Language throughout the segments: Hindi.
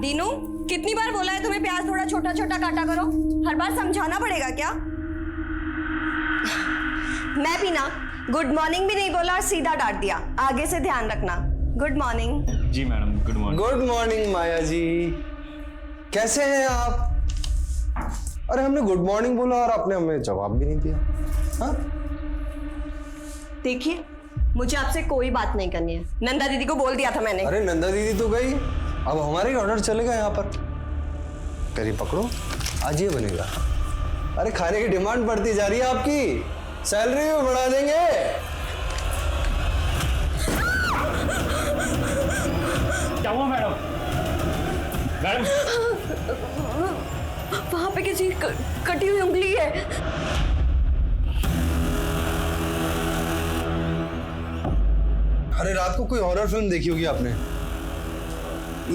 दीनू, कितनी बार बोला है तुम्हें प्याज थोड़ा छोटा छोटा काटा करो? हर बार समझाना पड़ेगा क्या? मैं भी ना गुड मॉर्निंग भी नहीं बोला और सीधा डांट दिया। आगे से ध्यान रखना। Good morning. जी madam, good morning. Good morning Maya ji, कैसे हैं आप? अरे हमने गुड मॉर्निंग बोला और आपने हमें जवाब भी नहीं दिया। हाँ? देखिए, मुझे आपसे कोई बात नहीं करनी है। नंदा दीदी को बोल दिया था मैंने। अरे नंदा दीदी तो गई, अब हमारे ही ऑर्डर चलेगा यहाँ पर। करी पकड़ो, आज ये बनेगा। अरे खाने की डिमांड बढ़ती जा रही है आपकी, सैलरी भी बढ़ा देंगे। क्या हुआ मैडम? मैडम वहां पे किसी कटी हुई उंगली है। अरे रात को कोई हॉरर फिल्म देखी होगी आपने।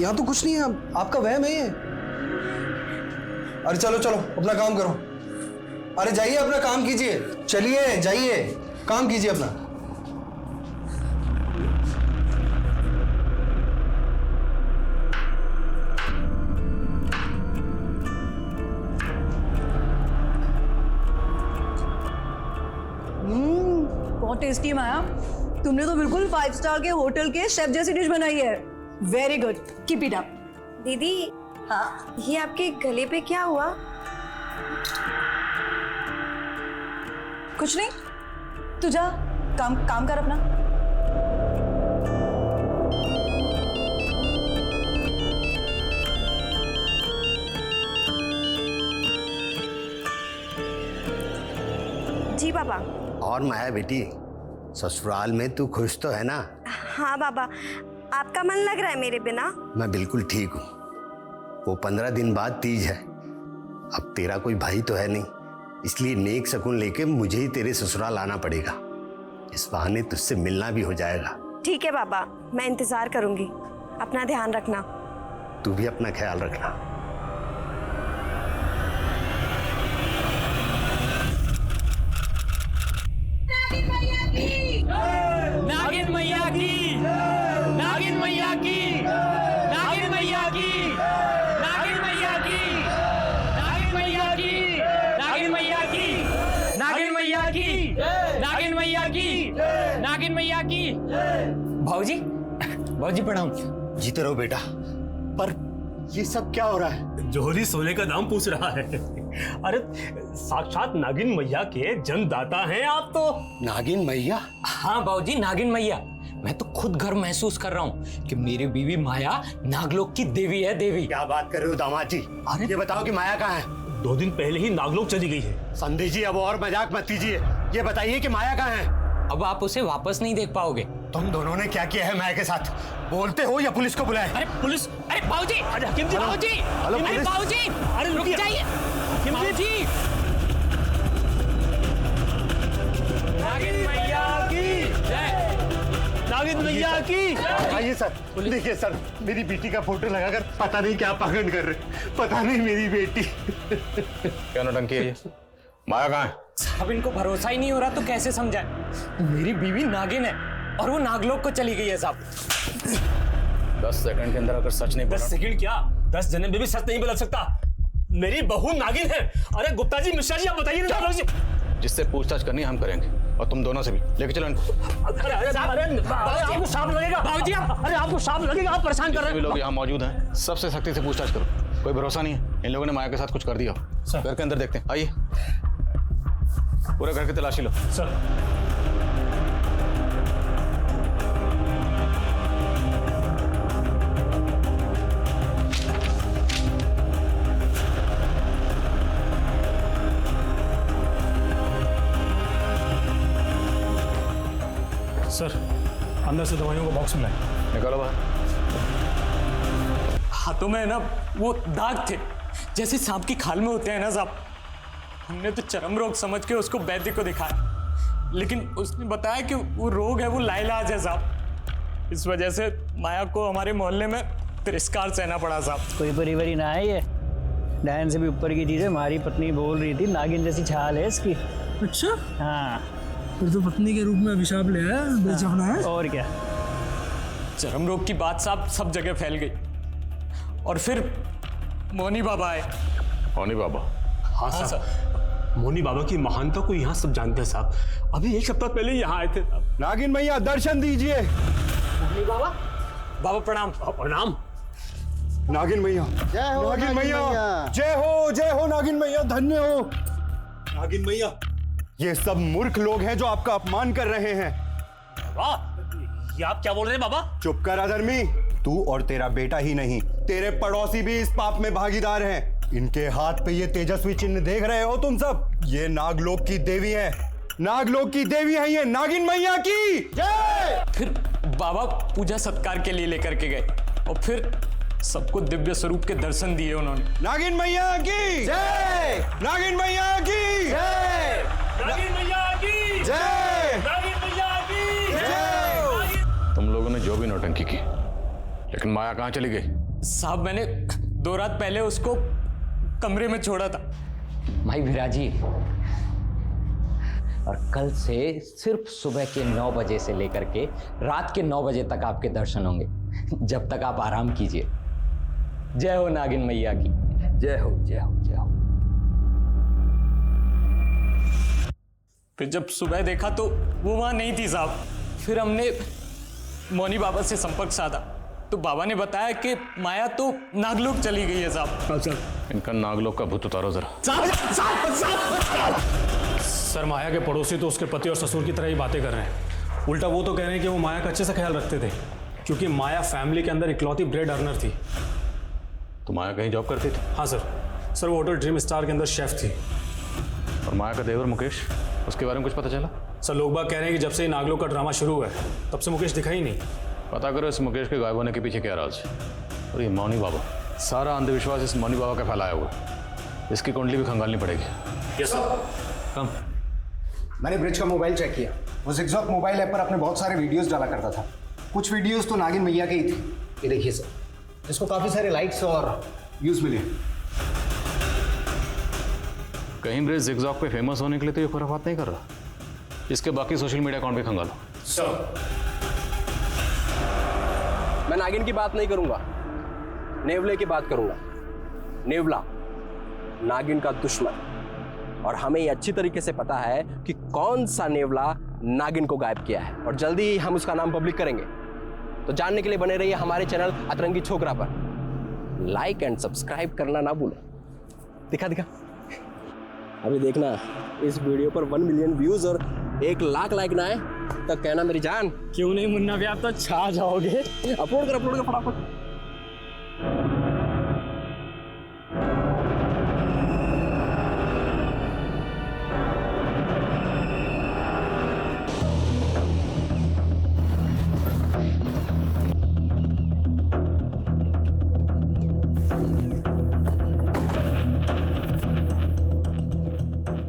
यहाँ तो कुछ नहीं है, आपका वहम है ये। अरे चलो चलो अपना काम करो। अरे जाइए अपना काम कीजिए, चलिए जाइए काम कीजिए अपना। बहुत टेस्टी है माया, तुमने तो बिल्कुल 5 स्टार के होटल के शेफ जैसी डिश बनाई है। Very good, keep it up. दीदी, हाँ, ये आपके गले पे क्या हुआ? कुछ नहीं, तू जा काम कर अपना। जी पापा। और माया बेटी, ससुराल में तू खुश तो है ना? हाँ बाबा, आपका मन लग रहा है मेरे बिना? मैं बिल्कुल ठीक हूँ। वो 15 दिन बाद तीज है। अब तेरा कोई भाई तो है नहीं, इसलिए नेक शगुन लेके मुझे ही तेरे ससुराल आना पड़ेगा। इस बहाने तुझसे मिलना भी हो जाएगा। ठीक है बाबा, मैं इंतजार करूंगी। अपना ध्यान रखना। तू भी अपना ख्याल रखना। नागिन मैया की, नागिन मैया की, नागिन मैया की, नागिन मैया की, नागिन मैया की, नागिन मैया की, नागिन मैया की, नागिन मैया की, नागिन मैया की। भाऊजी, भाऊजी प्रणाम। जीते रहो बेटा। पर ये सब क्या हो रहा है? जोहरी सोने का दाम पूछ रहा है। अरे साक्षात नागिन मैया के जन्मदाता हैं आप तो। नागिन मैया? हाँ बाबूजी, नागिन मैया। मैं तो खुद गर्व महसूस कर रहा हूँ कि मेरी बीवी माया नागलोक की देवी है। देवी। क्या बात कर रहे हो दामाद जी? अरे ये बताओ कि माया कहाँ है? 2 दिन पहले ही नागलोक चली गई है। संधि जी अब और मजाक मत कीजिए, ये बताइए कि माया कहाँ है? अब आप उसे वापस नहीं देख पाओगे। तुम दोनों ने क्या किया है माया के साथ? बोलते हो या पुलिस को बुलाए? अरे पुलिस! अरे बाबूजी, बाबूजी, हेलो, अरे पुलिस! बाबूजी, अरे रुक रुकिए। जाइए बाबूजी। नागिन मैया की जय, नागिन मैया की। आइए सर, देखिए सर, मेरी बेटी का फोटो लगाकर पता नहीं क्या पाखंड कर रहे। पता नहीं मेरी बेटी। क्या नौटंकी है ये? माया कहाँ है? साहब इनको भरोसा ही नहीं हो रहा तो कैसे समझाएं? मेरी बीवी नागिन है और वो नागलोक को चली गई है साहब। 10 सेकंड के अंदर अगर सच नहीं 10 बोला। सेकंड क्या, 10 जन्म में भी सच नहीं बदल सकता। मेरी बहू नागिन है। अरे गुप्ता जी, मिश्रा जी, आप बताइए ना। जी, जिससे पूछताछ करनी हम करेंगे, और तुम दोनों से भी। लेके चलो इनको। अरे आपको सांप लगेगा बाबूजी, अरे आपको सांप लगेगा, आप परेशान कर रहे सभी हैं। लोग यहाँ मौजूद हैं, सबसे सख्ती से पूछताछ करो। कोई भरोसा नहीं है, इन लोगों ने माया के साथ कुछ कर दिया हो। घर के अंदर देखते हैं, आइए। पूरे घर की तलाशी लो। सर, सर अंदर से दवाइयों का बॉक्स मिला है। निकालो बाहर। हाथों में ना वो दाग थे, जैसे सांप की खाल में होते हैं ना साहब। हमने तो चरम रोग समझ के उसको वैद्य को दिखाया, लेकिन उसने बताया कि वो रोग है, वो लाइलाज है साहब। इस वजह से माया को हमारे मोहल्ले में तिरस्कार सहना पड़ा साहब। कोई परिवारी ना है ये, डायन से भी ऊपर की चीज है। हमारी पत्नी बोल रही थी नागिन जैसी छाल है इसकी। अच्छा, हाँ, फिर तो पत्नी के रूप में अभिशाप ले आया, बेचपना है। और क्या। चरम रोग की बात साहब सब जगह फैल गई और फिर मोनी बाबा आए। मोनी बाबा? हाँ साहब, मोनी बाबा की महानता को यहाँ सब जानते हैं साहब। अभी 1 सप्ताह पहले यहाँ आए थे साहब। नागिन मैया दर्शन दीजिए। मोनी बाबा, बाबा प्रणाम। प्रणाम। नागिन मैया, नागिन मैया, जय हो नागिन मैया, धन्य हो नागिन मैया। ये सब मूर्ख लोग हैं जो आपका अपमान कर रहे हैं। वाह, ये आप क्या बोल रहे हैं बाबा? चुप कर अधर्मी। तू और तेरा बेटा ही नहीं, तेरे पड़ोसी भी इस पाप में भागीदार हैं। इनके हाथ पे ये तेजस्वी चिन्ह देख रहे हो तुम सब? ये नागलोक की देवी है, नागलोक की देवी है ये, नागिन मैया की जय। फिर बाबा पूजा सत्कार के लिए लेकर के गए और फिर सबको दिव्य स्वरूप के दर्शन दिए उन्होंने। नागिन मैया की जय, नागिन मैया की जय, नागिन मैया की जय, नागिन मैया की जय। तुम लोगों ने जो भी नौटंकी की, लेकिन माया कहाँ चली गई? साहब मैंने 2 रात पहले उसको कमरे में छोड़ा था। भाई विराजी, और कल से सिर्फ सुबह के 9 बजे से लेकर के रात के 9 बजे तक आपके दर्शन होंगे, जब तक आप आराम कीजिए। जय हो नागिन मैया की, जय हो जय हो जय हो। फिर जब सुबह देखा तो वो वहां नहीं थी साहब। फिर हमने मोनी बाबा से संपर्क साधा तो बाबा ने बताया कि माया तो नागलोक चली गई है साहब। इनका नागलोक का भूत उतारो जरा। सर, माया के पड़ोसी तो उसके पति और ससुर की तरह ही बातें कर रहे हैं। उल्टा वो तो कह रहे हैं कि वो माया का अच्छे से ख्याल रखते थे, क्योंकि माया फैमिली के अंदर इकलौती ब्रेड अर्नर थी। तो माया कहीं जॉब करती थी? हाँ सर वो होटल ड्रीम स्टार के अंदर शेफ थी। और माया का देवर मुकेश, उसके बारे में कुछ पता चला? सर, लोग बाग कह रहे हैं कि जब से नागलोक का ड्रामा शुरू हुआ है तब से मुकेश दिखा ही नहीं। पता करो इस मुकेश के गायब होने के पीछे क्या राज है। और ये मौनी बाबा, सारा अंधविश्वास इस मौनी बाबा का फैलाया हुआ है। इसकी कुंडली भी खंगालनी पड़ेगी। Yes sir. कम। मैंने ब्रिज का मोबाइल चेक किया। वो ZigZag मोबाइल ऐप पर अपने बहुत सारे वीडियोस डाला करता था। कुछ वीडियोस तो नागिन मैया के ही थे। ये देखिए सर, इसको काफ़ी सारे लाइक्स और व्यूज़ मिले। कहीं ब्रिज ZigZag पे फेमस होने के लिए तो ये खुराफात नहीं कर रहा। इसके बाकी सोशल मीडिया अकाउंट भी खंगालो। सर, मैं नागिन की बात नहीं करूंगा, नेवले की बात करूंगा। नेवला नागिन का दुश्मन, और हमें ये अच्छी तरीके से पता है कि कौन सा नेवला नागिन को गायब किया है, और जल्दी ही हम उसका नाम पब्लिक करेंगे। तो जानने के लिए बने रहिए हमारे चैनल अतरंगी छोकरा पर। लाइक एंड सब्सक्राइब करना ना भूलें। दिखा अभी देखना, इस वीडियो पर 1 मिलियन व्यूज और 1 लाख लाइक ना आए तो कहना मेरी जान। क्यों नहीं मुन्ना भी, आप तो छा जाओगे। अपलोड कर फटाफट।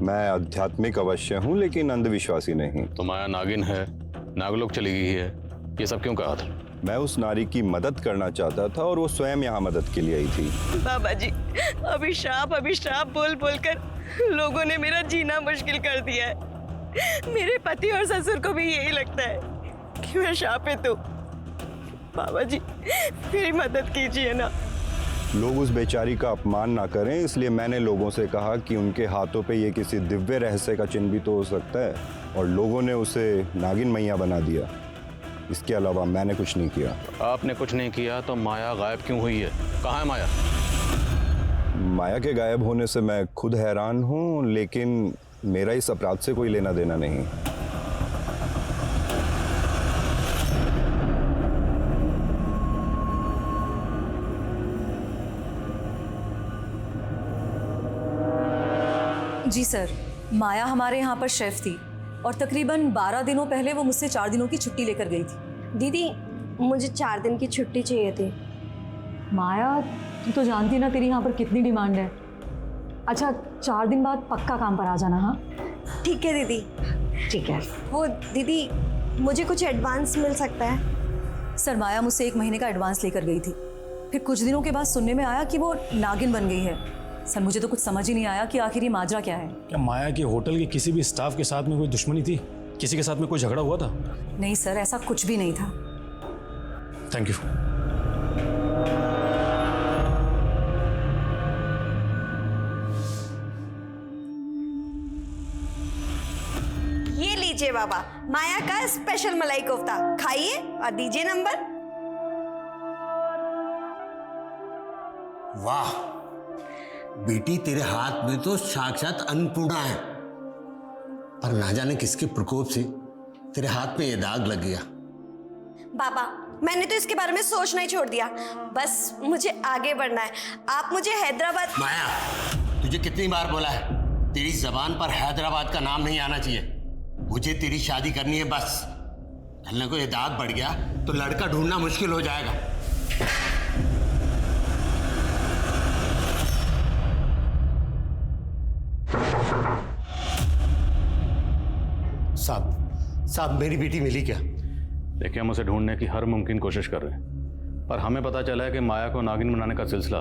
मैं आध्यात्मिक अवश्य हूँ लेकिन अंधविश्वासी नहीं। तो माया नागिन है, नागलोक चली गई है, ये सब क्यों कहा था? मैं उस नारी की मदद करना चाहता था और वो स्वयं यहाँ मदद के लिए आई थी। बाबा जी, अभिशाप बोल कर लोगों ने मेरा जीना मुश्किल कर दिया है। मेरे पति और ससुर को भी यही लगता है कि मैं शापित हूँ। बाबा जी, मेरी मदद कीजिए ना। लोग उस बेचारी का अपमान ना करें, इसलिए मैंने लोगों से कहा कि उनके हाथों पे ये किसी दिव्य रहस्य का चिन्ह भी तो हो सकता है, और लोगों ने उसे नागिन मैया बना दिया। इसके अलावा मैंने कुछ नहीं किया। आपने कुछ नहीं किया तो माया गायब क्यों हुई है? कहाँ है माया? माया के गायब होने से मैं खुद हैरान हूँ, लेकिन मेरा इस अपराध से कोई लेना देना नहीं। जी सर, माया हमारे यहाँ पर शेफ थी और तकरीबन 12 दिनों पहले वो मुझसे 4 दिनों की छुट्टी लेकर गई थी। दीदी, मुझे 4 दिन की छुट्टी चाहिए थी। माया, तू तो जानती ना तेरी यहाँ पर कितनी डिमांड है। अच्छा, 4 दिन बाद पक्का काम पर आ जाना। हाँ ठीक है दीदी। ठीक है। वो दीदी, मुझे कुछ एडवांस मिल सकता है? सर, माया मुझसे 1 महीने का एडवांस लेकर गई थी। फिर कुछ दिनों के बाद सुनने में आया कि वो नागिन बन गई है। सर, मुझे तो कुछ समझ ही नहीं आया कि आखिर ये माजरा क्या है। क्या माया के होटल के किसी भी स्टाफ के साथ में कोई दुश्मनी थी? किसी के साथ में कोई झगड़ा हुआ था? नहीं सर, ऐसा कुछ भी नहीं था। Thank you. बाबा, माया का स्पेशल मलाई कोफ्ता खाइए और दीजिए नंबर। वाह बेटी, तेरे हाथ में तो साक्षात अन्नपूर्णा है, पर ना जाने किसके प्रकोप से तेरे हाथ में ये दाग लग गया। बाबा, मैंने तो इसके बारे में सोचना ही छोड़ दिया, बस मुझे आगे बढ़ना है। आप मुझे हैदराबाद। माया, तुझे कितनी बार बोला है, तेरी जबान पर हैदराबाद का नाम नहीं आना चाहिए। मुझे तेरी शादी करनी है बस। कल को ये दाग बढ़ गया तो लड़का ढूंढना मुश्किल हो जाएगा। साहब मेरी बेटी मिली क्या? देखिए, हम उसे ढूंढने की हर मुमकिन कोशिश कर रहे हैं, पर हमें पता चला है कि माया को नागिन बनाने का सिलसिला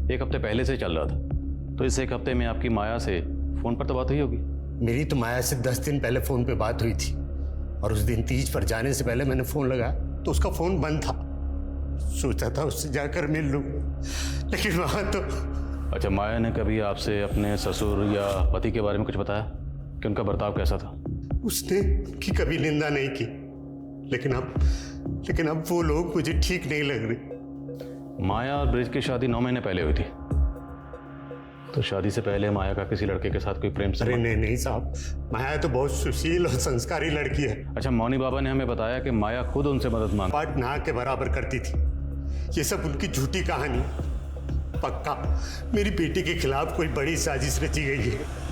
1 हफ्ते पहले से चल रहा था। तो इस 1 हफ्ते में आपकी माया से फोन पर तो बात हुई होगी? मेरी तो माया से 10 दिन पहले फोन पे बात हुई थी, और उस दिन तीज पर जाने से पहले मैंने फोन लगाया तो उसका फोन बंद था। सोचा था उससे जाकर मिल लूं, लेकिन वहां तो। अच्छा, माया ने कभी आपसे अपने ससुर या पति के बारे में कुछ बताया कि उनका बर्ताव कैसा था? उसने की कभी निंदा नहीं की, लेकिन अब वो लोग मुझे ठीक नहीं लग रहे। माया और ब्रिज की शादी 9 महीने पहले हुई थी, तो शादी से पहले माया का किसी लड़के के साथ कोई प्रेम से? अरे नहीं साहब, माया तो बहुत सुशील और संस्कारी लड़की है। अच्छा, मौनी बाबा ने हमें बताया कि माया खुद उनसे मदद मांग पाठ ना के बराबर करती थी। ये सब उनकी झूठी कहानी। पक्का मेरी बेटी के खिलाफ कोई बड़ी साजिश रची गई है।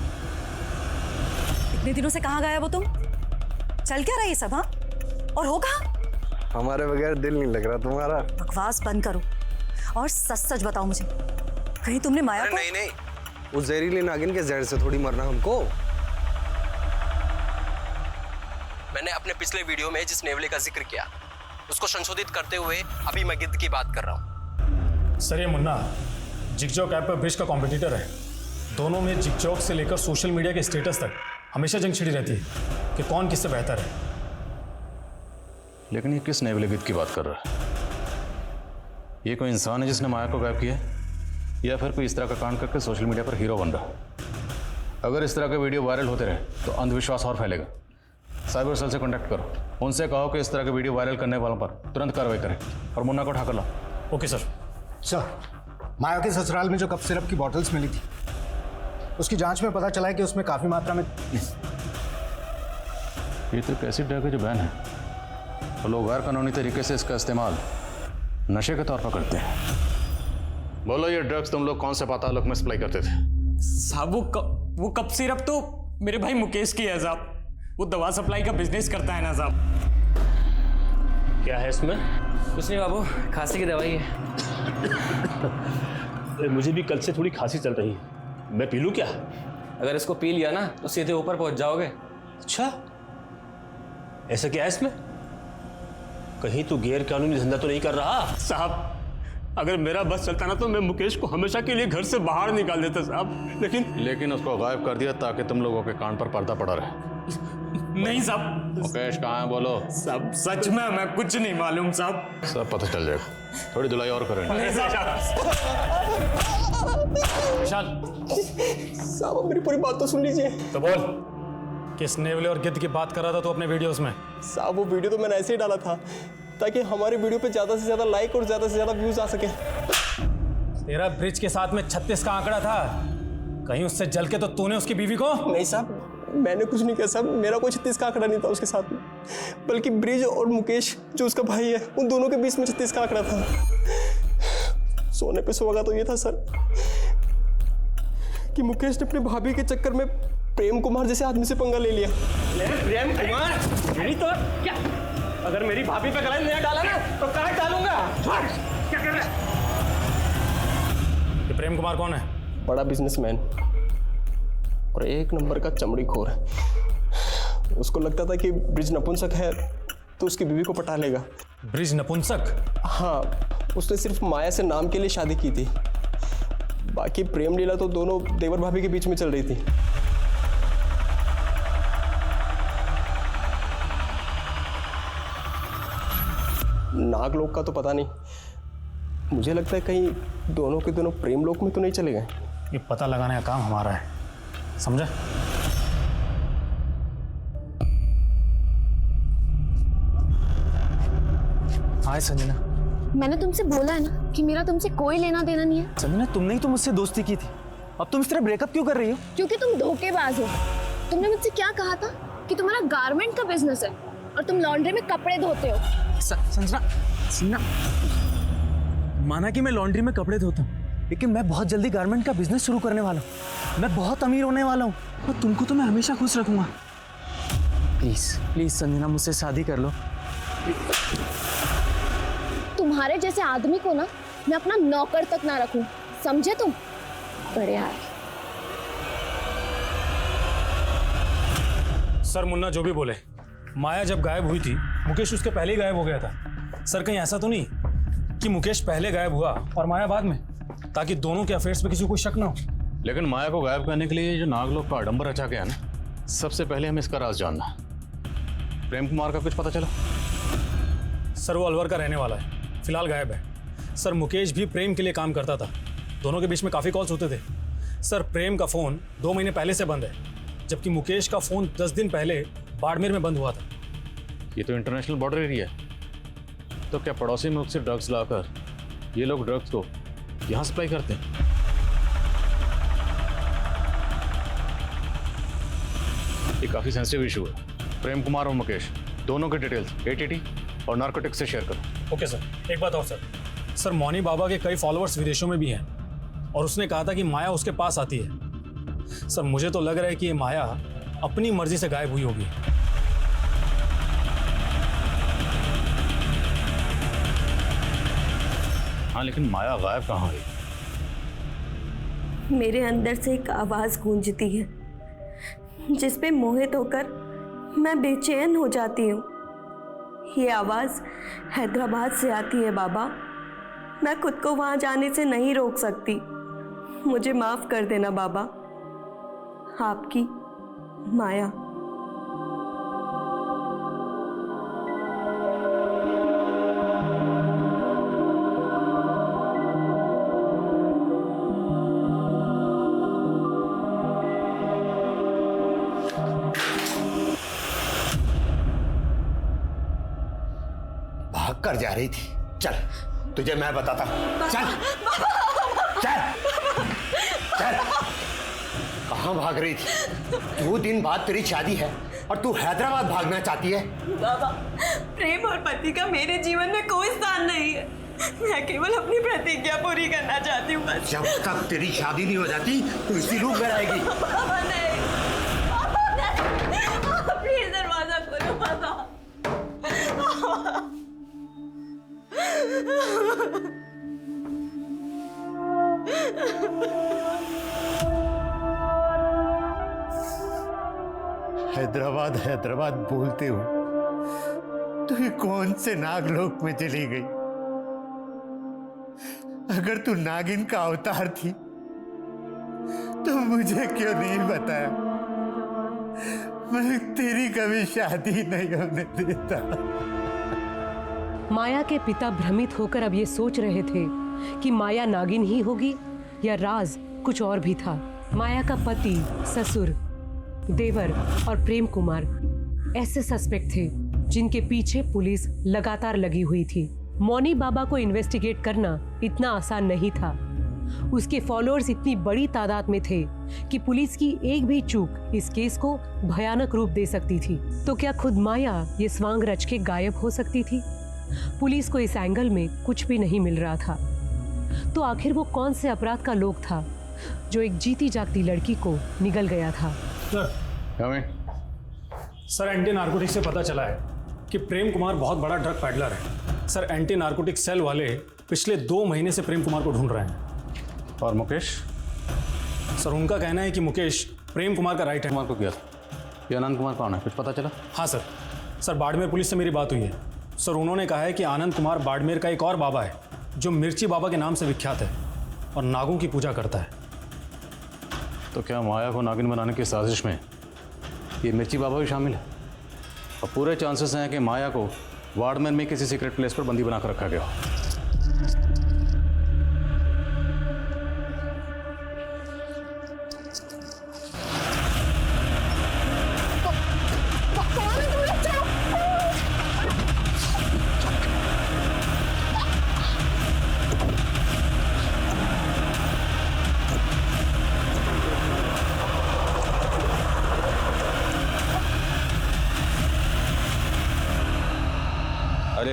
इतने दिनों से कहाँ गया वो तुम? चल क्या रहा ये सब? हाँ, और हो कहाँ? हमारे बगैर दिल नहीं लग रहा तुम्हारा। बकवास बंद करो और सच सच बताओ मुझे, कहीं तुमने माया को? नहीं, उस जहरीली नागिन के जहर से थोड़ी मरना हमको। मैंने अपने पिछले वीडियो में जिस नेवले का जिक्र किया उसको संशोधित करते हुए अभी मैं गिद्ध की बात कर रहा हूँ। सर, ये मुन्ना जिगजॉग ऐप पर ब्रिज का कॉम्पिटिटर है। दोनों में जिगजॉग से लेकर सोशल मीडिया के स्टेटस तक हमेशा जंग छिड़ी रहती है कि कौन किससे बेहतर है। लेकिन ये किस नेवले गिद्ध की बात कर रहा है? ये कोई इंसान है जिसने माया को गायब किया, या फिर कोई इस तरह का कांड करके सोशल मीडिया पर हीरो बन रहा है? अगर इस तरह के वीडियो वायरल होते रहे तो अंधविश्वास और फैलेगा। साइबर सेल से कांटेक्ट करो, उनसे कहो कि इस तरह के वीडियो वायरल करने वालों पर तुरंत कार्रवाई करें और मुन्ना को उठा कर लाओ। Okay sir. माया के ससुराल में जो कफ सिरप की बॉटल्स मिली थी, उसकी जांच में पता चला है कि उसमें काफी मात्रा में। ये तो एक एसिड ड्रग है जो बैन है, और लोग गैर कानूनी तरीके से इसका इस्तेमाल नशे के तौर पर करते हैं। बोलो, ये ड्रग्स तुम लोग कौन से पातालोक में सप्लाई करते थे? साहब वो कप सिरप तो मेरे भाई मुकेश की है साहब। वो दवा सप्लाई का बिजनेस करता है ना साहब। क्या है इसमें? कुछ नहीं बाबू, खांसी की दवाई है। मुझे भी कल से थोड़ी खांसी चल रही है, मैं पी लूं क्या? अगर इसको पी लिया ना तो सीधे ऊपर पहुंच जाओगे। अच्छा, ऐसा क्या है इसमें? कहीं तू गैर कानूनी धंधा तो नहीं कर रहा? साहब, अगर मेरा बस चलता ना तो मैं मुकेश को हमेशा के लिए घर से बाहर निकाल देता साहब, लेकिन उसको गायब कर दिया ताकि तुम लोगों के कान पर पर्दा पड़ा रहे। नहीं साहब। मुकेश कहाँ है? बोलो साहब, सच में मैं कुछ नहीं मालूम साहब। सब पता चल जाएगा, थोड़ी धुलाई और करेंगे। विशाल साहब, मेरी पूरी बात तो सुन लीजिए। तो बोल, किस नेवले और गिद्ध की बात कर रहा था तू अपने वीडियोस में? साहब, वो वीडियो तो मैंने ऐसे ही डाला था ताकि हमारे वीडियो पे ज्यादा से ज्यादा लाइक और ज्यादा से ज्यादा व्यूज आ सके। तेरा ब्रिज के साथ में 36 का आंकड़ा था, कहीं उससे जल के तो तूने उसकी बीवी को? नहीं साहब, मैंने कुछ नहीं किया साहब, मेरा कोई 36 का आंकड़ा नहीं था उसके साथ में, बल्कि ब्रिज और मुकेश जो उसका भाई है उन दोनों के बीच में 36 का आंकड़ा था। सोने पे सुहागा तो ये था सर कि मुकेश ने अपने भाभी के चक्कर में प्रेम कुमार जैसे आदमी से पंगा ले लिया। प्रेम कुमार? मेरी तो क्या, अगर मेरी भाभी पे गलत नहीं डाला ना तो कहाँ डालूंगा? क्या कर रहा है? ये प्रेम कुमार कौन है? बड़ा बिजनेसमैन और 1 नंबर का चमड़ी खोर है। उसको लगता था कि ब्रिज नपुंसक है तो उसकी बीवी को पटा लेगा। ब्रिज नपुंसक? हाँ, उसने सिर्फ माया से नाम के लिए शादी की थी, बाकी प्रेम लीला तो दोनों देवर भाभी के बीच में चल रही थी। नागलोक का तो पता नहीं, मुझे लगता है कहीं दोनों के दोनों प्रेम लोक में तो नहीं चले गए। ये पता लगाने का काम हमारा है, समझा? हाय संजना। मैंने तुमसे बोला है ना कि मेरा तुमसे कोई लेना देना नहीं है। संजना तुमने ही तो मुझसे दोस्ती की थी, अब तुम इस तरह ब्रेकअप क्यों कर रही हो? क्योंकि तुम धोखेबाज हो। तुमने मुझसे क्या कहा था कि तुम्हारा गारमेंट का बिजनेस है और तुम लॉन्ड्री में कपड़े धोते हो। संजना, माना कि मैं लॉन्ड्री में कपड़े धोता हूँ, लेकिन मैं बहुत जल्दी गारमेंट का बिजनेस शुरू करने वाला हूँ। मैं बहुत अमीर होने वाला हूँ और तुमको तो मैं हमेशा खुश रखूंगा। प्लीज प्लीज संजना, मुझसे शादी कर लो। तुम्हारे जैसे आदमी को ना मैं अपना नौकर तक ना रखूं, समझे तुम? बड़े यार। सर मुन्ना जो भी बोले, माया जब गायब हुई थी मुकेश उसके पहले ही गायब हो गया था। सर कहीं ऐसा तो नहीं कि मुकेश पहले गायब हुआ और माया बाद में, ताकि दोनों के अफेयर्स पे किसी को शक ना हो। लेकिन माया को गायब करने के लिए जो नागलोक का आडंबर रचा गया ना, सबसे पहले हमें इसका राज जानना। प्रेम कुमार का कुछ पता चला? सर वो अलवर का रहने वाला है, फिलहाल गायब है। सर मुकेश भी प्रेम के लिए काम करता था, दोनों के बीच में काफ़ी कॉल्स होते थे। सर प्रेम का फ़ोन 2 महीने पहले से बंद है, जबकि मुकेश का फ़ोन 10 दिन पहले बाड़मेर में बंद हुआ था। ये तो इंटरनेशनल बॉर्डर एरिया है, तो क्या पड़ोसी मुल्क से ड्रग्स लाकर ये लोग ड्रग्स को यहाँ सप्लाई करते हैं? ये काफ़ी सेंसिटिव इशू है। प्रेम कुमार और मुकेश दोनों के डिटेल्स ATT और नार्कोटिक्स से शेयर करो। Okay sir. एक बात और सर मौनी बाबा के कई फॉलोअर्स विदेशों में भी हैं और उसने कहा था कि माया उसके पास आती है। सर मुझे तो लग रहा है कि ये माया अपनी मर्जी से गायब हुई होगी। हाँ, लेकिन माया गायब कहाँ हुई? मेरे अंदर से एक आवाज़ गूंजती है जिस पे मोहित होकर मैं बेचैन हो जाती हूँ। ये आवाज़ हैदराबाद से आती है बाबा। मैं खुद को वहाँ जाने से नहीं रोक सकती। मुझे माफ़ कर देना बाबा। आपकी माया। भाग कर जा रही थी। चल तुझे मैं बताता हूं। चल चल चल। कहां भाग रही थी? 2 दिन बाद तेरी शादी है और तू हैदराबाद भागना चाहती है? बाबा, प्रेम और पति का मेरे जीवन में कोई स्थान नहीं है। मैं केवल अपनी प्रतिज्ञा पूरी करना चाहती हूँ बस। जब तक तेरी शादी नहीं हो जाती तो इसी रूप में रहेगी। बाबा नहीं, बाबा नहीं, प्लीज दरवाजा खोलो बाबा। हैदराबाद हैदराबाद बोलते हो तो ये कौन से नागलोक में चली गई? अगर तू नागिन का अवतार थी तो मुझे क्यों नहीं बताया? मैं तेरी कभी शादी नहीं होने देता। माया के पिता भ्रमित होकर अब ये सोच रहे थे कि माया नागिन ही होगी या राज कुछ और भी था। माया का पति, ससुर, देवर और प्रेम कुमार ऐसे सस्पेक्ट थे जिनके पीछे पुलिस लगातार लगी हुई थी। मौनी बाबा को इन्वेस्टिगेट करना इतना आसान नहीं था। उसके फॉलोअर्स इतनी बड़ी तादाद में थे कि पुलिस की एक भी चूक इस केस को भयानक रूप दे सकती थी। तो क्या खुद माया ये स्वांग रच के गायब हो सकती थी? पुलिस को इस एंगल में कुछ भी नहीं मिल रहा था। तो आखिर वो कौन से अपराध का लोग था जो एक जीती जागती लड़की को निगल गया था? सर एंटी नार्कोटिक्स से पता चला है कि प्रेम कुमार बहुत बड़ा ड्रग पैडलर है। सर एंटी नार्कोटिक सेल वाले पिछले 2 महीने से प्रेम कुमार को ढूंढ रहे हैं। और मुकेश? सर उनका कहना है कि मुकेश प्रेम कुमार का राइट हैंड। कुमार को किया ये आनंद कुमार कौन है, कुछ पता चला? हाँ सर बाड़मेर पुलिस से मेरी बात हुई है। सर उन्होंने कहा है कि आनंद कुमार बाड़मेर का एक और बाबा है जो मिर्ची बाबा के नाम से विख्यात है और नागों की पूजा करता है। तो क्या माया को नागिन बनाने की साजिश में ये मिर्ची बाबा भी शामिल है? और पूरे चांसेस हैं कि माया को बाड़मेर में किसी सीक्रेट प्लेस पर बंदी बनाकर रखा गया हो।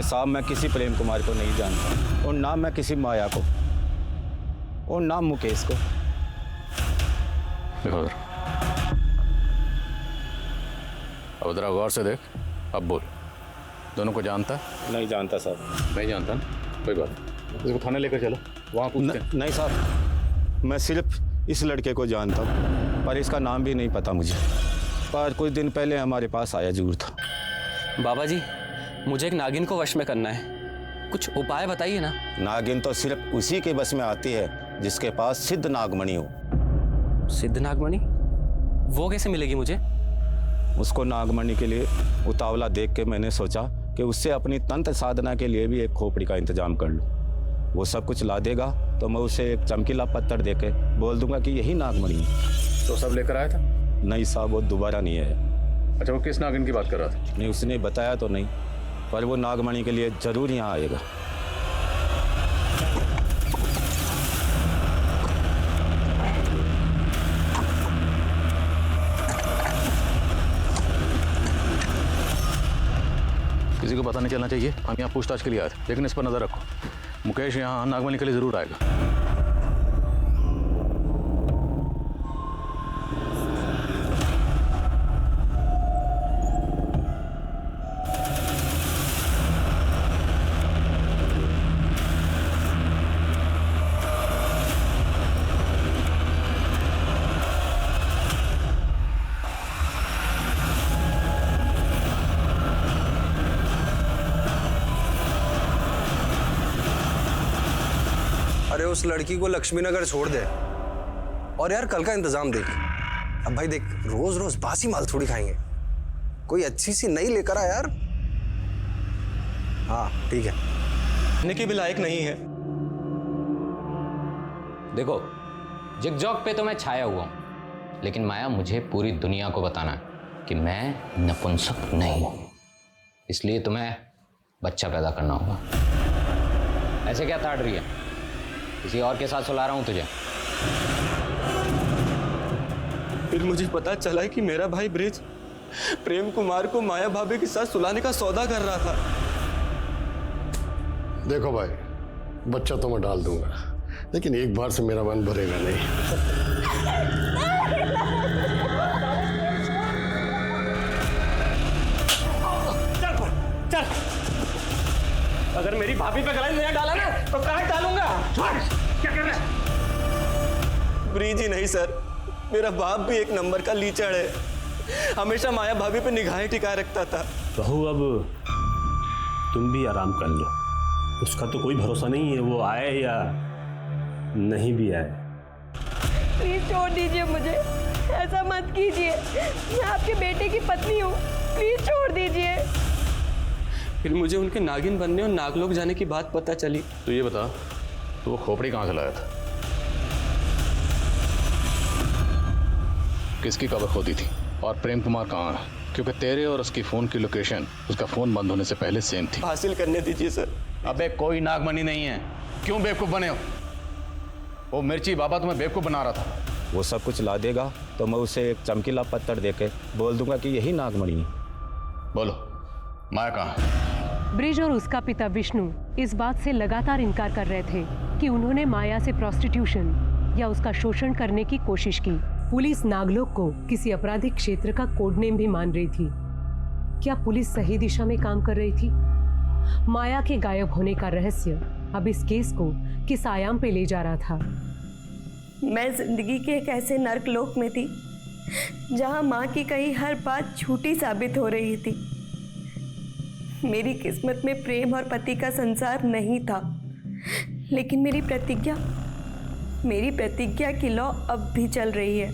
देखिए साहब, मैं किसी प्रेम कुमार को नहीं जानता और ना मैं किसी माया को और ना मुकेश को। देखो अब जरा गौर से देख, अब बोल, दोनों को जानता है? नहीं जानता साहब। नहीं जानता ना, कोई बात नहीं, इसको थाने लेकर चलो, वहाँ पूछते हैं। नहीं साहब, मैं सिर्फ इस लड़के को जानता हूँ पर इसका नाम भी नहीं पता मुझे, पर कुछ दिन पहले हमारे पास आया जरूर था। बाबा जी, मुझे एक नागिन को वश में करना है, कुछ उपाय बताइए ना। नागिन तो सिर्फ उसी के बस में आती है जिसके पास सिद्ध नागमणि हो। सिद्ध नागमणि? वो कैसे मिलेगी मुझे? उसको नागमणि के लिए उतावला देख के मैंने सोचा कि उससे अपनी तंत्र साधना के लिए भी एक खोपड़ी का इंतजाम कर लूं। वो सब कुछ ला देगा तो मैं उसे एक चमकीला पत्थर देके बोल दूंगा कि यही नागमणि है। तो सब लेकर आया था? नहीं साहब, वो दोबारा नहीं है। अच्छा, वो किस नागिन की बात कर रहा था? नहीं, उसने बताया तो नहीं, पर वो नागमणि के लिए जरूर यहाँ आएगा। किसी को पता नहीं चलना चाहिए, हम यहाँ पूछताछ के लिए आए थे, लेकिन इस पर नजर रखो, मुकेश यहाँ नागमणि के लिए जरूर आएगा। अरे उस लड़की को लक्ष्मी नगर छोड़ दे और यार कल का इंतजाम देख। अब भाई देख, रोज रोज बासी माल थोड़ी खाएंगे, कोई अच्छी सी नई लेकर आ यार। हाँ ठीक है, कहने की भी लायक नहीं है। देखो, जिगजॉग पे तो मैं छाया हुआ हूं, लेकिन माया मुझे पूरी दुनिया को बताना है कि मैं नपुंसक नहीं हूं, इसलिए तुम्हें बच्चा पैदा करना होगा। ऐसे क्या ताड़ रही है? किसी और के साथ सुला रहा हूं तुझे। फिर मुझे पता चला कि मेरा भाई ब्रिज प्रेम कुमार को माया भाभी के साथ सुलाने का सौदा कर रहा था। देखो भाई, बच्चा तो मैं डाल दूंगा, लेकिन एक बार से मेरा मन भरेगा नहीं। चल, अगर मेरी भाभी पे गलाई नहीं डाला ना तो कहाँ डालूंगा? क्या कर रहा है? ब्रिज ही नहीं सर, मेरा बाप भी एक नंबर का लीचड़ है, हमेशा माया भाभी पे निगाहें टिकाए रखता था। बहू, अब तुम भी आराम कर लो, उसका तो कोई भरोसा नहीं है, वो आए या नहीं भी आए। प्लीज छोड़ दीजिए मुझे, ऐसा मत कीजिए, मैं आपके बेटे की पत्नी हूँ, प्लीज छोड़ दीजिए। फिर मुझे उनके नागिन बनने और नागलोक जाने की बात पता चली। तो ये बता, तो वो खोपड़ी कहाँ से लाया था? किसकी कबर खोदी थी? और प्रेम कुमार कहाँ है? क्योंकि तेरे और उसकी फोन की लोकेशन उसका फोन बंद होने से पहले सेम थी। हासिल करने दीजिए सर। अबे कोई नागमणि नहीं है, क्यों बेवकूफ बने हो? वो मिर्ची बाबा तुम्हें बेवकूफ बना रहा था। वो सब कुछ ला देगा तो मैं उसे एक चमकीला पत्थर देके बोल दूंगा कि यही नागमणि है। बोलो, माया कहाँ है? ब्रिज और उसका पिता विष्णु इस बात से लगातार इनकार कर रहे थे कि उन्होंने माया से प्रोस्टिट्यूशन या उसका शोषण करने की कोशिश की। पुलिस नागलोक को किसी आपराधिक क्षेत्र का कोड नेम भी मान रही थी। क्या पुलिस सही दिशा में काम कर रही थी? माया के गायब होने का रहस्य अब इस केस को किस आयाम पे ले जा रहा था? मैं जिंदगी के एक ऐसे नर्क लोक में थी जहां माँ की कही हर बात झूठी साबित हो रही थी। मेरी किस्मत में प्रेम और पति का संसार नहीं था, लेकिन मेरी प्रतिज्ञा की लौ अब भी चल रही है,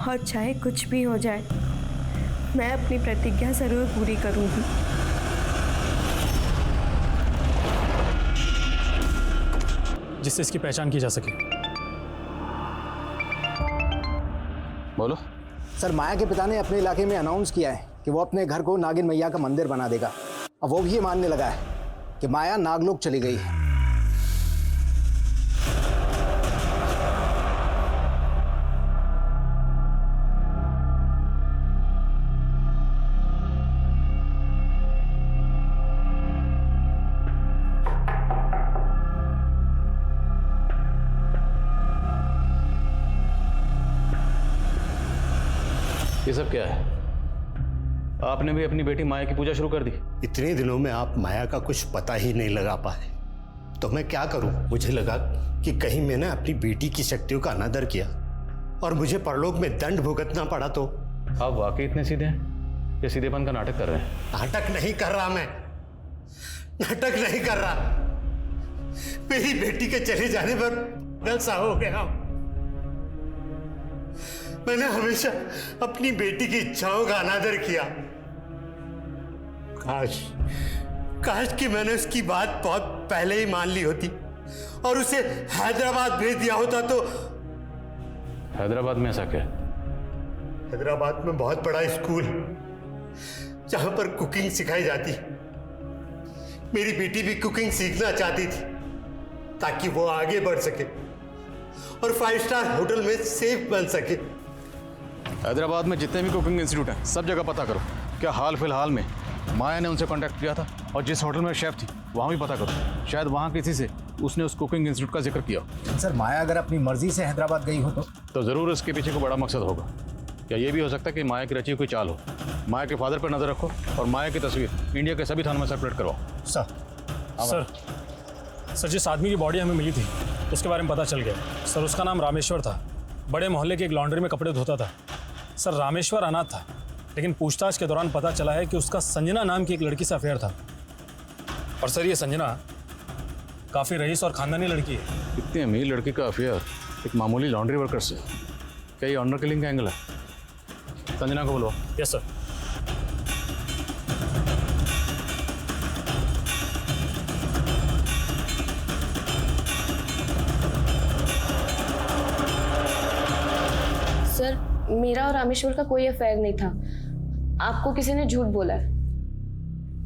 और चाहे कुछ भी हो जाए मैं अपनी प्रतिज्ञा जरूर पूरी करूंगी। जिससे इसकी पहचान की जा सके। बोलो सर, माया के पिता ने अपने इलाके में अनाउंस किया है कि वो अपने घर को नागिन मैया का मंदिर बना देगा, और वो भी ये मानने लगा है कि माया नागलोक चली गई है। सब क्या है? आपने भी अपनी बेटी माया की पूजा शुरू कर दी। इतने दिनों में आप माया का कुछ पता ही नहीं लगा पाए, तो मैं क्या करूं? मुझे लगा कि कहीं मैंने अपनी बेटी की शक्तियों का अनादर किया और मुझे परलोक में दंड भुगतना पड़ा तो। आप वाकई इतने सीधे हैं? ये सीधेपन का नाटक कर रहे हैं? नाटक नहीं कर रहा मैं, नाटक नहीं कर रहा। मेरी बेटी के चले जाने पर गलसा हो गया। मैंने हमेशा अपनी बेटी की इच्छाओं का अनादर किया। काश कि मैंने उसकी बात बहुत पहले ही मान ली होती और उसे हैदराबाद भेज दिया होता तो। हैदराबाद में ऐसा क्या? हैदराबाद में बहुत बड़ा स्कूल जहां पर कुकिंग सिखाई जाती। मेरी बेटी भी कुकिंग सीखना चाहती थी ताकि वो आगे बढ़ सके और 5 स्टार होटल में सेफ बन सके। हैदराबाद में जितने भी कुकिंग इंस्टीट्यूट हैं सब जगह पता करो। क्या हाल फिलहाल में माया ने उनसे कांटेक्ट किया था? और जिस होटल में शेफ थी वहाँ भी पता करो, शायद वहाँ किसी से उसने उस कुकिंग इंस्टीट्यूट का जिक्र किया। सर माया अगर अपनी मर्जी से हैदराबाद गई हो तो ज़रूर इसके पीछे कोई बड़ा मकसद होगा। या ये भी हो सकता है कि माया की रची हुई कोई चाल हो। माया के फादर पर नजर रखो और माया की तस्वीर इंडिया के सभी थानों में सर्कुलेट करवाओ। सर जिस आदमी की बॉडी हमें मिली थी उसके बारे में पता चल गया। सर उसका नाम रामेश्वर था, बड़े मोहल्ले की एक लॉन्ड्री में कपड़े धोता था। सर रामेश्वर अनाथ था, लेकिन पूछताछ के दौरान पता चला है कि उसका संजना नाम की एक लड़की से अफेयर था। और सर ये संजना काफ़ी रईस और खानदानी लड़की है। इतनी अमीर लड़की का अफेयर एक मामूली लॉन्ड्री वर्कर से? क्या ये ऑनर किलिंग का एंगल है? संजना को बोलो। Yes sir. सर मेरा और रामेश्वर का कोई अफेयर नहीं था, आपको किसी ने झूठ बोला है।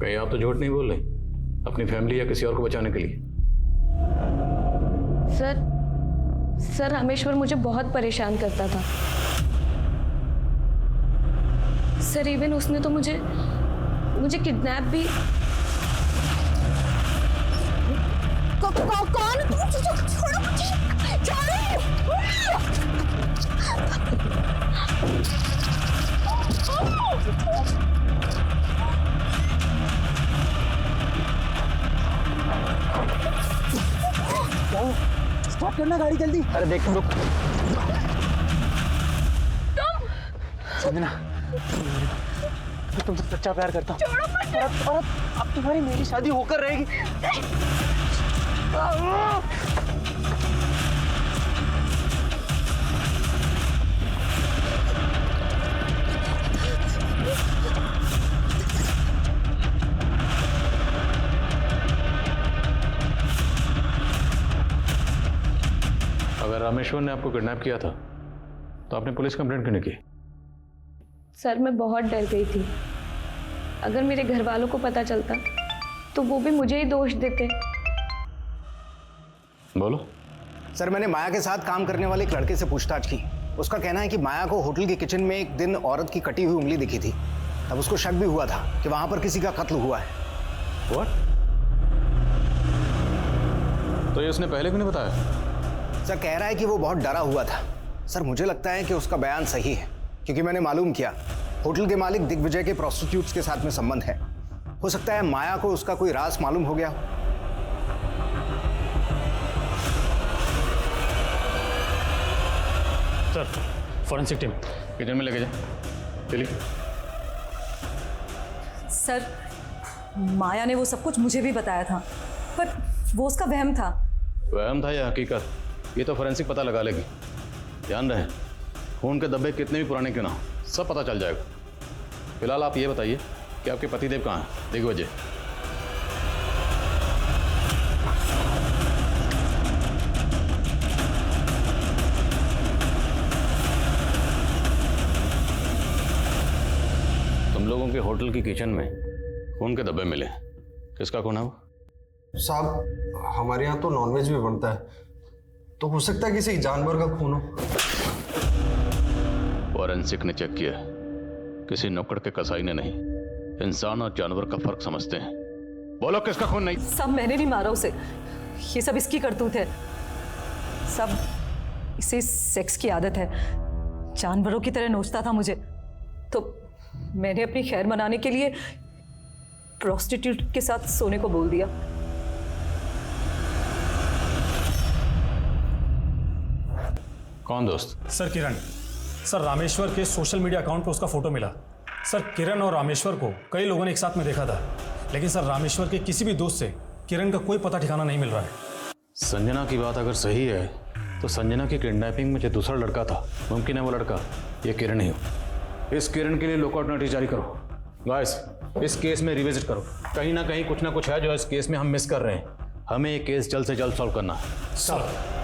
कहीं आप तो झूठ नहीं बोल रहे अपनी फैमिली या किसी और को बचाने के लिए? सर रामेश्वर मुझे बहुत परेशान करता था। सर इवन उसने तो मुझे किडनैप भी। कौन? छोड़ो मुझे, स्टॉप करना गाड़ी जल्दी। अरे देख तुम रुक। संजना मैं तुमसे सच्चा प्यार करता हूँ और अब तुम्हारी मेरी शादी होकर रहेगी। अगर रामेश्वर ने आपको किडनैप किया था तो आपने पुलिस कंप्लेंट क्यों नहीं की? सर मैं बहुत डर गई थी। अगर मेरे घर वालों को पता चलता तो वो भी मुझे ही दोष देते। बोलो। सर मैंने माया के साथ काम करने वाले एक लड़के से पूछताछ की। उसका कहना है कि माया को होटल के किचन में एक दिन औरत की कटी हुई उंगली दिखी थी। तब उसको शक भी हुआ था कि वहां पर किसी का कत्ल हुआ है। What? तो ये उसने पहले क्यों नहीं बताया? सर कह रहा है कि वो बहुत डरा हुआ था। सर मुझे लगता है कि उसका बयान सही है, क्योंकि मैंने मालूम किया होटल के मालिक दिग्विजय के प्रोस्टिट्यूट्स के साथ में संबंध है। हो सकता है माया को उसका कोई राज मालूम हो गया। सर फॉरेंसिक टीम किचन में लेके जा। चलिए। सर माया ने वो सब कुछ मुझे भी बताया था, पर वो उसका वहम था। वहम था या हकीकत, ये तो फोरेंसिक पता लगा लेगी। ध्यान रहे खून के धब्बे कितने भी पुराने क्यों ना हो, सब पता चल जाएगा। फिलहाल आप ये बताइए कि आपके पतिदेव कहाँ हैं? दिग्विजय। तुम लोगों के होटल की किचन में खून के धब्बे मिले, किसका खून है वो? साहब हमारे यहाँ तो नॉनवेज भी बनता है, तो हो सकता है किसी जानवर का खून हो। फॉरेंसिक ने चेक किया, किसी नौकर के कसाई ने नहीं। इंसान और जानवर का फर्क समझते हैं। बोलो किसका खून? नहीं सब मैंने नहीं मारा उसे, ये सब इसकी करतूत है। सब इसे सेक्स की आदत है, जानवरों की तरह नोचता था मुझे। तो मैंने अपनी खैर मनाने के लिए प्रोस्टिट्यूट के साथ सोने को बोल दिया। कौन दोस्त? सर किरण। सर रामेश्वर के सोशल मीडिया अकाउंट पर उसका फोटो मिला। सर किरण और रामेश्वर को कई लोगों ने एक साथ में देखा था, लेकिन सर रामेश्वर के किसी भी दोस्त से किरण का कोई पता ठिकाना नहीं मिल रहा है। संजना की बात अगर सही है तो संजना की किडनैपिंग में जो दूसरा लड़का था, मुमकिन है वो लड़का ये किरण ही हो। इस किरण के लिए लुकआउट नोटिस जारी करो। गाइस, इस केस में रिविजिट करो। कहीं ना कहीं कुछ ना कुछ है जो इस केस में हम मिस कर रहे हैं। हमें ये केस जल्द से जल्द सॉल्व करना है। सर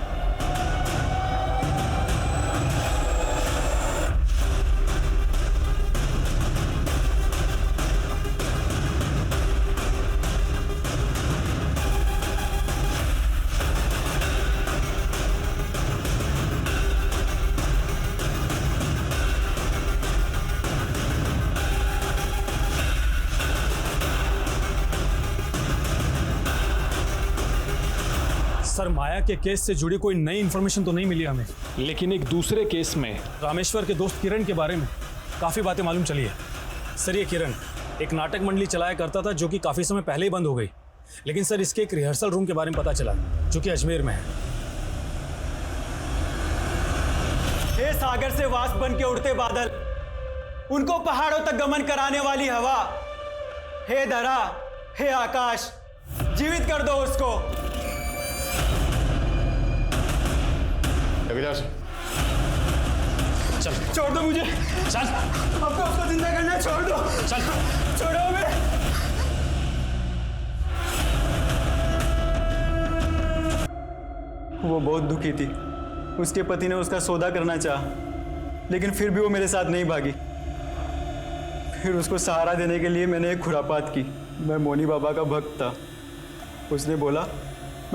सर माया के केस से जुड़ी कोई नई इन्फॉर्मेशन तो नहीं मिली हमें, लेकिन एक दूसरे केस में रामेश्वर के दोस्त किरण के बारे में काफ़ी बातें मालूम चली है। सर ये किरण एक नाटक मंडली चलाया करता था जो कि काफ़ी समय पहले ही बंद हो गई, लेकिन सर इसके एक रिहर्सल रूम के बारे में पता चला जो कि अजमेर में है। हे सागर से वाष्प बन के उड़ते बादल, उनको पहाड़ों तक गमन कराने वाली हवा, हे धरा, हे आकाश, जीवित कर दो उसको। चल छोड़ दो मुझे, चल अब तो उसको जिंदा करना है, छोड़ दो, चल छोड़ो हमें। वो बहुत दुखी थी। उसके पति ने उसका सौदा करना चाहा, लेकिन फिर भी वो मेरे साथ नहीं भागी। फिर उसको सहारा देने के लिए मैंने एक खुरापात की। मैं मोनी बाबा का भक्त था। उसने बोला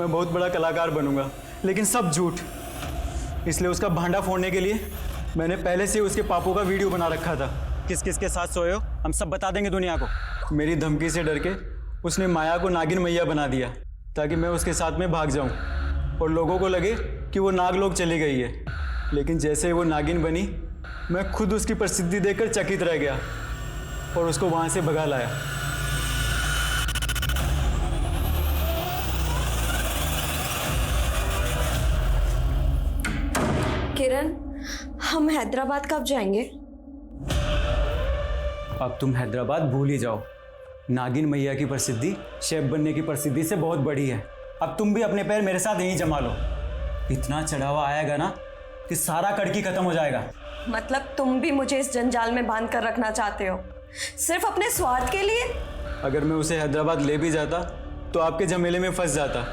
मैं बहुत बड़ा कलाकार बनूंगा, लेकिन सब झूठ। इसलिए उसका भांडा फोड़ने के लिए मैंने पहले से उसके पापों का वीडियो बना रखा था। किस किस के साथ सोए हो हम सब बता देंगे दुनिया को। मेरी धमकी से डर के उसने माया को नागिन मैया बना दिया ताकि मैं उसके साथ में भाग जाऊं और लोगों को लगे कि वो नागलोक चली गई है। लेकिन जैसे ही वो नागिन बनी, मैं खुद उसकी प्रसिद्धि देखकर चकित रह गया और उसको वहां से भगा लाया। किरण, हम हैदराबाद कब जाएंगे? अब तुम हैदराबाद भूल ही जाओ। नागिन मैया की प्रसिद्धि शेफ बनने की प्रसिद्धि से बहुत बड़ी है। अब तुम भी अपने पैर मेरे साथ यहीं जमा लो। इतना चढ़ावा आएगा ना कि सारा कड़की खत्म हो जाएगा। मतलब तुम भी मुझे इस जंजाल में बांध कर रखना चाहते हो, सिर्फ अपने स्वार्थ के लिए? अगर मैं उसे हैदराबाद ले भी जाता तो आपके झमेले में फंस जाता,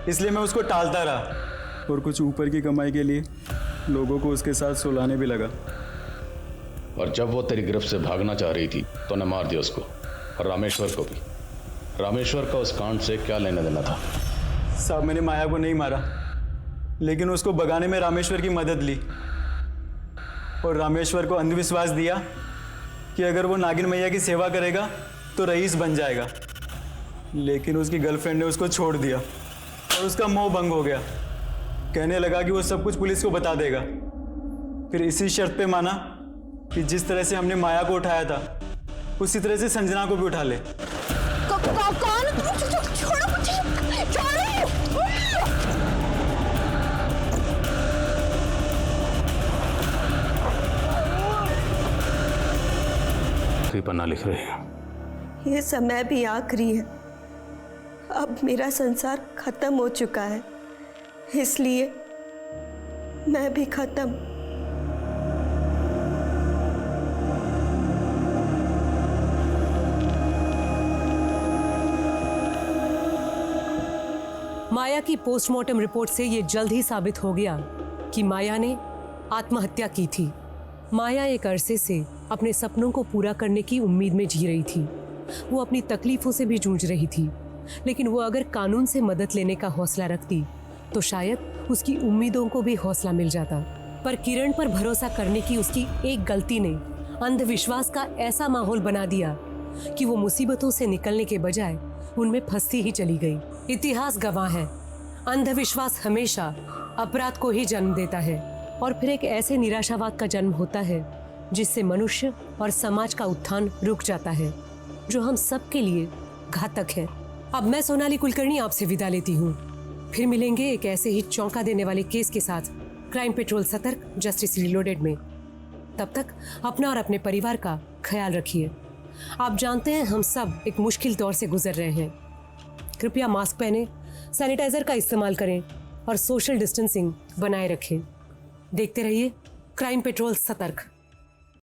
इसलिए मैं उसको टालता रहा और कुछ ऊपर की कमाई के लिए लोगों को उसके साथ सुलाने भी लगा। और जब वो तेरी गिरफ्त से भागना चाह रही थी तो ने मार दिया उसको, और रामेश्वर को भी। रामेश्वर का उस कांड से क्या लेना देना था? साहब, मैंने माया को नहीं मारा, लेकिन उसको भगाने में रामेश्वर की मदद ली और रामेश्वर को अंधविश्वास दिया कि अगर वो नागिन मैया की सेवा करेगा तो रईस बन जाएगा। लेकिन उसकी गर्लफ्रेंड ने उसको छोड़ दिया और उसका मोह भंग हो गया। कहने लगा कि वो सब कुछ पुलिस को बता देगा। फिर इसी शर्त पे माना कि जिस तरह से हमने माया को उठाया था उसी तरह से संजना को भी उठा ले। कौन? छोड़ो मुझे, पन्ना लिख रहे हैं। ये समय भी आखिरी है। अब मेरा संसार खत्म हो चुका है, इसलिए मैं भी खत्म। माया की पोस्टमार्टम रिपोर्ट से ये जल्द ही साबित हो गया कि माया ने आत्महत्या की थी। माया एक अरसे से अपने सपनों को पूरा करने की उम्मीद में जी रही थी। वो अपनी तकलीफों से भी जूझ रही थी, लेकिन वो अगर कानून से मदद लेने का हौसला रखती तो शायद उसकी उम्मीदों को भी हौसला मिल जाता। पर किरण पर भरोसा करने की उसकी एक गलती ने अंधविश्वास का ऐसा माहौल बना दिया कि वो मुसीबतों से निकलने के बजाय उनमें फंसती ही चली गई। इतिहास गवाह है, अंधविश्वास हमेशा अपराध को ही जन्म देता है और फिर एक ऐसे निराशावाद का जन्म होता है जिससे मनुष्य और समाज का उत्थान रुक जाता है, जो हम सबके लिए घातक है। अब मैं सोनाली कुलकर्णी आपसे विदा लेती हूँ। फिर मिलेंगे एक ऐसे ही चौंका देने वाले केस के साथ क्राइम पेट्रोल सतर्क जस्टिस रिलोडेड में। तब तक अपना और अपने परिवार का ख्याल रखिए। आप जानते हैं हम सब एक मुश्किल दौर से गुजर रहे हैं। कृपया मास्क पहने, सैनिटाइजर का इस्तेमाल करें और सोशल डिस्टेंसिंग बनाए रखें। देखते रहिए क्राइम पेट्रोल सतर्क।